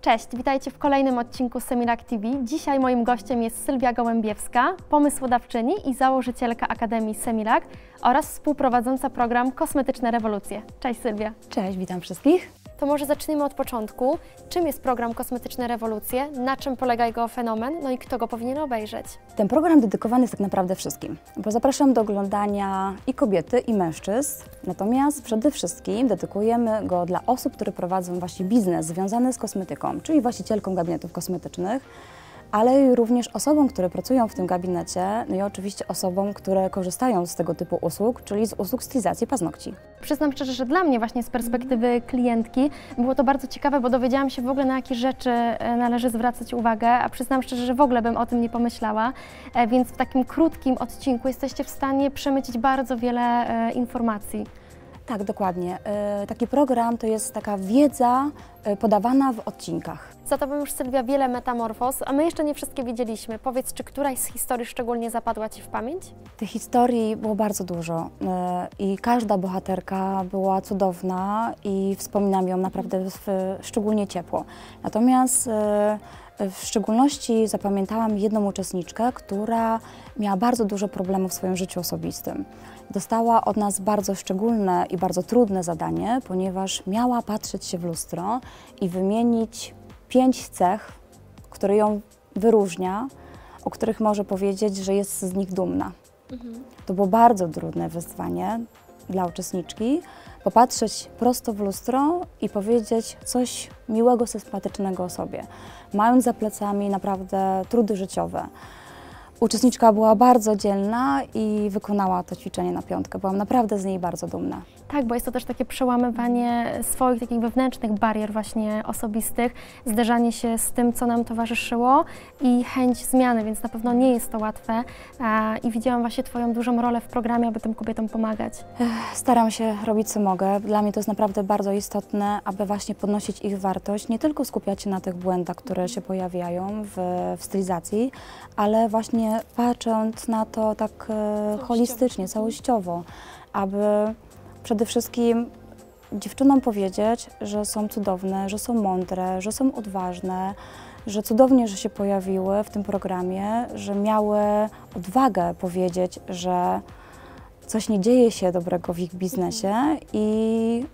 Cześć, witajcie w kolejnym odcinku Semilac TV. Dzisiaj moim gościem jest Sylwia Gołębiewska, pomysłodawczyni i założycielka Akademii Semilac oraz współprowadząca program Kosmetyczne Rewolucje. Cześć Sylwia. Cześć, witam wszystkich. To może zacznijmy od początku. Czym jest program Kosmetyczne Rewolucje, na czym polega jego fenomen, no i kto go powinien obejrzeć? Ten program dedykowany jest tak naprawdę wszystkim, bo zapraszam do oglądania i kobiety, i mężczyzn, natomiast przede wszystkim dedykujemy go dla osób, które prowadzą właśnie biznes związany z kosmetyką, czyli właścicielkom gabinetów kosmetycznych, ale również osobom, które pracują w tym gabinecie, no i oczywiście osobom, które korzystają z tego typu usług, czyli z usług stylizacji paznokci. Przyznam szczerze, że dla mnie właśnie z perspektywy klientki było to bardzo ciekawe, bo dowiedziałam się w ogóle, na jakie rzeczy należy zwracać uwagę, a przyznam szczerze, że w ogóle bym o tym nie pomyślała, więc w takim krótkim odcinku jesteście w stanie przemycić bardzo wiele informacji. Tak, dokładnie. Taki program to jest taka wiedza podawana w odcinkach. Za Tobą już, Sylwia, wiele metamorfoz, a my jeszcze nie wszystkie widzieliśmy. Powiedz, czy któraś z historii szczególnie zapadła Ci w pamięć? Tych historii było bardzo dużo i każda bohaterka była cudowna i wspominam ją naprawdę szczególnie ciepło. Natomiast w szczególności zapamiętałam jedną uczestniczkę, która miała bardzo dużo problemów w swoim życiu osobistym. Dostała od nas bardzo szczególne i bardzo trudne zadanie, ponieważ miała patrzeć się w lustro i wymienić 5 cech, które ją wyróżnia, o których może powiedzieć, że jest z nich dumna. To było bardzo trudne wyzwanie dla uczestniczki, popatrzeć prosto w lustro i powiedzieć coś miłego, sympatycznego o sobie, mając za plecami naprawdę trudy życiowe. Uczestniczka była bardzo dzielna i wykonała to ćwiczenie na 5. Byłam naprawdę z niej bardzo dumna. Tak, bo jest to też takie przełamywanie swoich takich wewnętrznych barier właśnie osobistych, zderzanie się z tym, co nam towarzyszyło i chęć zmiany, więc na pewno nie jest to łatwe i widziałam właśnie Twoją dużą rolę w programie, aby tym kobietom pomagać. Staram się robić, co mogę. Dla mnie to jest naprawdę bardzo istotne, aby właśnie podnosić ich wartość, nie tylko skupiać się na tych błędach, które się pojawiają w stylizacji, ale właśnie patrząc na to tak holistycznie, całościowo, aby przede wszystkim dziewczynom powiedzieć, że są cudowne, że są mądre, że są odważne, że cudownie, że się pojawiły w tym programie, że miały odwagę powiedzieć, że coś nie dzieje się dobrego w ich biznesie i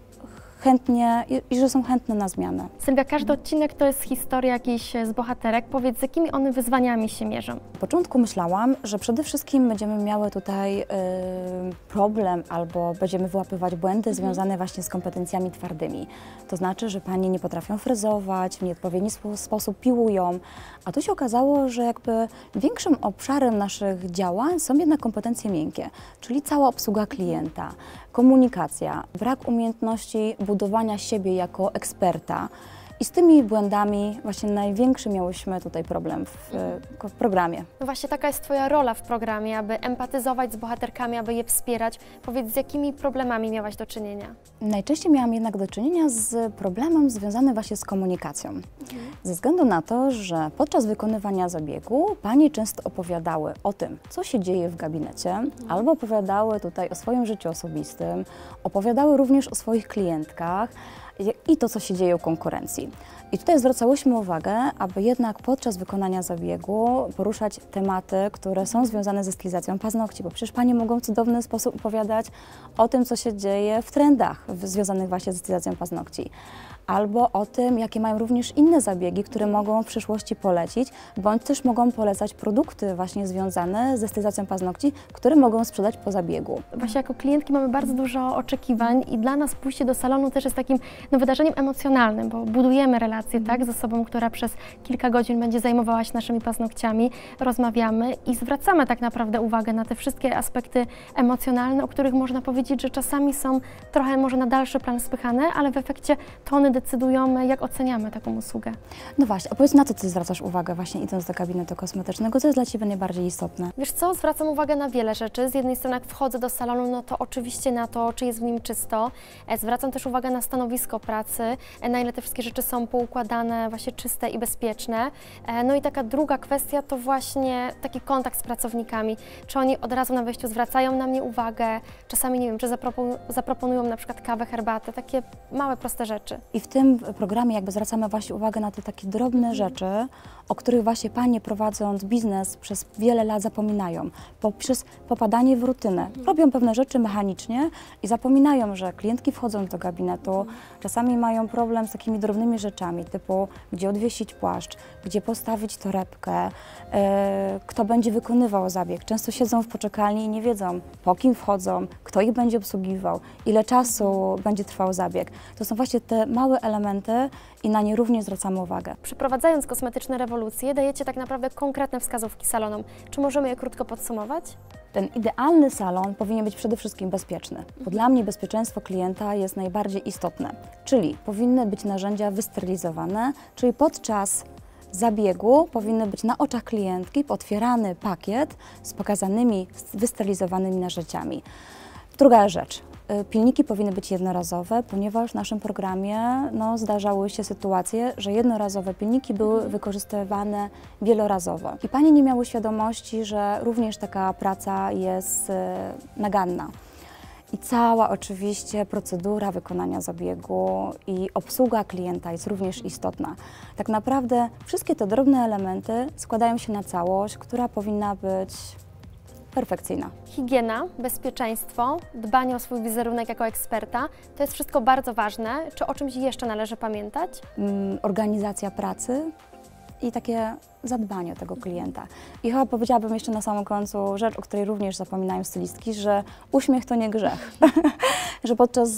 że są chętne na zmianę. Sylwia, każdy odcinek to jest historia jakiejś z bohaterek. Powiedz, z jakimi one wyzwaniami się mierzą? Na początku myślałam, że przede wszystkim będziemy miały tutaj problem albo będziemy wyłapywać błędy związane właśnie z kompetencjami twardymi. To znaczy, że panie nie potrafią fryzować, w nieodpowiedni sposób piłują, a tu się okazało, że jakby większym obszarem naszych działań są jednak kompetencje miękkie, czyli cała obsługa klienta, komunikacja, brak umiejętności budowania siebie jako eksperta. I z tymi błędami właśnie największy miałyśmy tutaj problem w programie. No właśnie taka jest Twoja rola w programie, aby empatyzować z bohaterkami, aby je wspierać. Powiedz, z jakimi problemami miałaś do czynienia? Najczęściej miałam jednak do czynienia z problemem związanym właśnie z komunikacją. Ze względu na to, że podczas wykonywania zabiegu panie często opowiadały o tym, co się dzieje w gabinecie, albo opowiadały tutaj o swoim życiu osobistym, opowiadały również o swoich klientkach, i to, co się dzieje u konkurencji. I tutaj zwracałyśmy uwagę, aby jednak podczas wykonania zabiegu poruszać tematy, które są związane ze stylizacją paznokci, bo przecież panie mogą w cudowny sposób opowiadać o tym, co się dzieje w trendach związanych właśnie ze stylizacją paznokci. Albo o tym, jakie mają również inne zabiegi, które mogą w przyszłości polecić, bądź też mogą polecać produkty właśnie związane ze stylizacją paznokci, które mogą sprzedać po zabiegu. Właśnie jako klientki mamy bardzo dużo oczekiwań i dla nas pójście do salonu też jest takim wydarzeniem emocjonalnym, bo budujemy relacje tak, z osobą, która przez kilka godzin będzie zajmowała się naszymi paznokciami, rozmawiamy i zwracamy tak naprawdę uwagę na te wszystkie aspekty emocjonalne, o których można powiedzieć, że czasami są trochę może na dalszy plan spychane, ale w efekcie to one decydują, jak oceniamy taką usługę. No właśnie, a powiedz, na co Ty zwracasz uwagę właśnie idąc do gabinetu kosmetycznego? Co jest dla Ciebie najbardziej istotne? Wiesz co, zwracam uwagę na wiele rzeczy. Z jednej strony jak wchodzę do salonu, no to oczywiście na to, czy jest w nim czysto. Zwracam też uwagę na stanowisko pracy, na ile te wszystkie rzeczy są poukładane, właśnie czyste i bezpieczne. No i taka druga kwestia to właśnie taki kontakt z pracownikami. Czy oni od razu na wejściu zwracają na mnie uwagę, czasami nie wiem, czy zaproponują na przykład kawę, herbatę, takie małe, proste rzeczy. I w tym programie jakby zwracamy właśnie uwagę na te takie drobne rzeczy, o których właśnie panie prowadząc biznes przez wiele lat zapominają. Poprzez popadanie w rutynę. Robią pewne rzeczy mechanicznie i zapominają, że klientki wchodzą do gabinetu, czasami mają problem z takimi drobnymi rzeczami, typu gdzie odwiesić płaszcz, gdzie postawić torebkę, kto będzie wykonywał zabieg. Często siedzą w poczekalni i nie wiedzą, po kim wchodzą, kto ich będzie obsługiwał, ile czasu będzie trwał zabieg. To są właśnie te małe elementy i na nie również zwracamy uwagę. Przeprowadzając kosmetyczne rewolucje, dajecie tak naprawdę konkretne wskazówki salonom. Czy możemy je krótko podsumować? Ten idealny salon powinien być przede wszystkim bezpieczny, bo dla mnie bezpieczeństwo klienta jest najbardziej istotne. Czyli powinny być narzędzia wysterylizowane, czyli podczas zabiegu powinny być na oczach klientki otwierany pakiet z pokazanymi, wysterylizowanymi narzędziami. Druga rzecz. Pilniki powinny być jednorazowe, ponieważ w naszym programie zdarzały się sytuacje, że jednorazowe pilniki były wykorzystywane wielorazowo. I panie nie miały świadomości, że również taka praca jest naganna. I cała oczywiście procedura wykonania zabiegu i obsługa klienta jest również istotna. Tak naprawdę wszystkie te drobne elementy składają się na całość, która powinna być perfekcyjna. Higiena, bezpieczeństwo, dbanie o swój wizerunek jako eksperta, to jest wszystko bardzo ważne. Czy o czymś jeszcze należy pamiętać? Organizacja pracy i takie zadbanie o tego klienta. I chyba powiedziałabym jeszcze na samym końcu rzecz, o której również zapominają stylistki, że uśmiech to nie grzech. Że podczas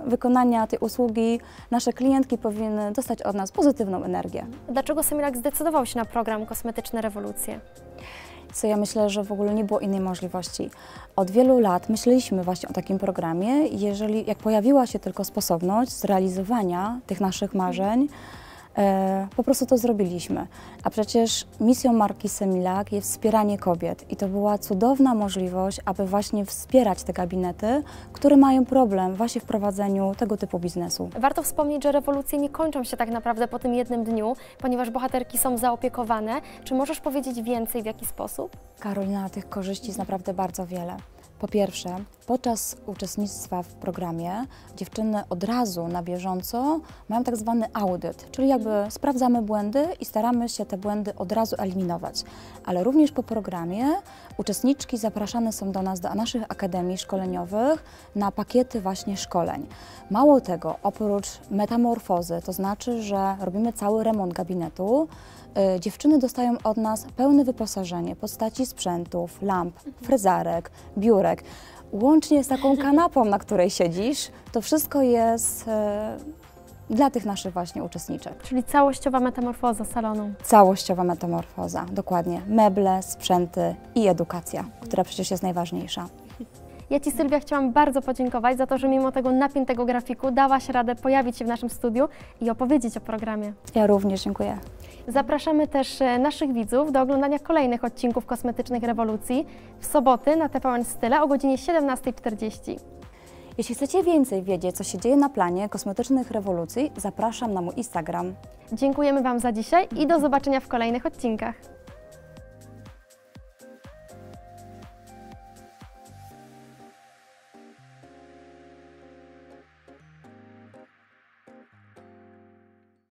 wykonania tej usługi nasze klientki powinny dostać od nas pozytywną energię. Dlaczego Semilak zdecydował się na program Kosmetyczne Rewolucje? Co ja myślę, że w ogóle nie było innej możliwości. Od wielu lat myśleliśmy właśnie o takim programie. Jak pojawiła się tylko sposobność zrealizowania tych naszych marzeń, po prostu to zrobiliśmy. A przecież misją marki Semilak jest wspieranie kobiet i to była cudowna możliwość, aby właśnie wspierać te gabinety, które mają problem właśnie w prowadzeniu tego typu biznesu. Warto wspomnieć, że rewolucje nie kończą się tak naprawdę po tym jednym dniu, ponieważ bohaterki są zaopiekowane. Czy możesz powiedzieć więcej, w jaki sposób? Karolina, tych korzyści jest naprawdę bardzo wiele. Po pierwsze, podczas uczestnictwa w programie dziewczyny od razu na bieżąco mają tak zwany audyt, czyli jakby sprawdzamy błędy i staramy się te błędy od razu eliminować. Ale również po programie uczestniczki zapraszane są do nas, do naszych akademii szkoleniowych na pakiety właśnie szkoleń. Mało tego, oprócz metamorfozy, to znaczy, że robimy cały remont gabinetu, dziewczyny dostają od nas pełne wyposażenie w postaci sprzętów, lamp, frezarek, biurek. Łącznie z taką kanapą, na której siedzisz, to wszystko jest dla tych naszych właśnie uczestniczek. Czyli całościowa metamorfoza salonu. Całościowa metamorfoza, dokładnie. Meble, sprzęty i edukacja, która przecież jest najważniejsza. Ja Ci, Sylwia, chciałam bardzo podziękować za to, że mimo tego napiętego grafiku dałaś radę pojawić się w naszym studiu i opowiedzieć o programie. Ja również dziękuję. Zapraszamy też naszych widzów do oglądania kolejnych odcinków Kosmetycznych Rewolucji w soboty na TVN Style o godzinie 17:40. Jeśli chcecie więcej wiedzieć, co się dzieje na planie Kosmetycznych Rewolucji, zapraszam na mój Instagram. Dziękujemy Wam za dzisiaj i do zobaczenia w kolejnych odcinkach.